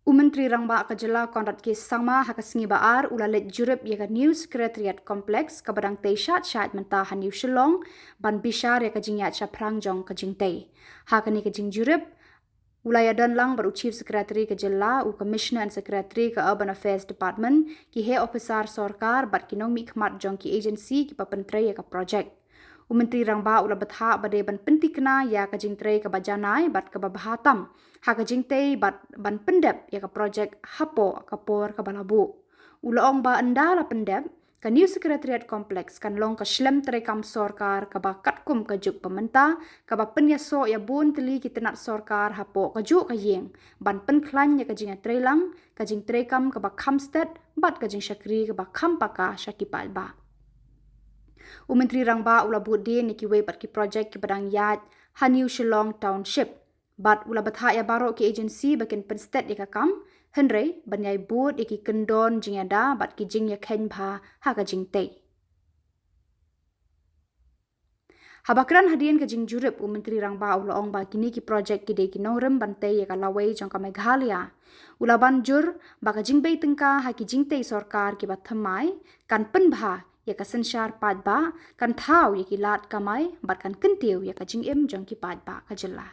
Myntri Rangbah Khuborjylla konrat kes sama hakasingi baar ula Leit jurep ya news Secretariat kompleks ke badang teishat syait mentah haniu Shillong ban bishar ya jingya chaprang jong ke Jingpyntrei. Hakani ke jing jurep Ulaya Danlang baru Chief Secretary Khuborjylla u Commissioner and Secretary ke Urban Affairs Department ki he officer sorkar bat kinong mi khmat jong ki agency ki Jingpyntrei ya ka project. Myntri Rangbah ula betha bade ban pentikna ya ka Jingpyntrei ka bajanai bat ka babahatam ha ka Jingpyntrei bat ban pendep ya ka project hapo Khubor ka balabu. Ula ong ba anda la pendep ka new Secretariat kompleks kan long ka shlem terekam sorkar ka ba katkum ka juk pemerintah ka ba penyaso ya bun teli ki tenat sorkar hapo ka juk ka yeng ban penklan ya ka Jingpyntrei lang ka Jingpyntrei kam ka ba khamsted bat ka jing syakri ka ba khampaka syakipal ba. Myntri Rangbah ula budin ni kiwe bat ki project ki badang yat haniu Shillong township bat ula batha ya baro ki agency bakin penstet ya kam henrei banyai bud ya ki kendon jingada bat ki jing ya khenbha ha ka Jingpyntrei. Habakran hadian ke jing jurep Myntri Rangbah ula ong ba kini ki project ki de ki nongrem bantai ya ka lawai jong ka Meghalaya. Ula banjur ba ka Jingpyntrei tengka ha ki Jingpyntrei sorkar ki bat thamai kan penbha ya ka sensyar Peit ba kan thau ya ki lat kamai bat kan kentiu ya ka jingim jong ki Peit ba Khuborjylla.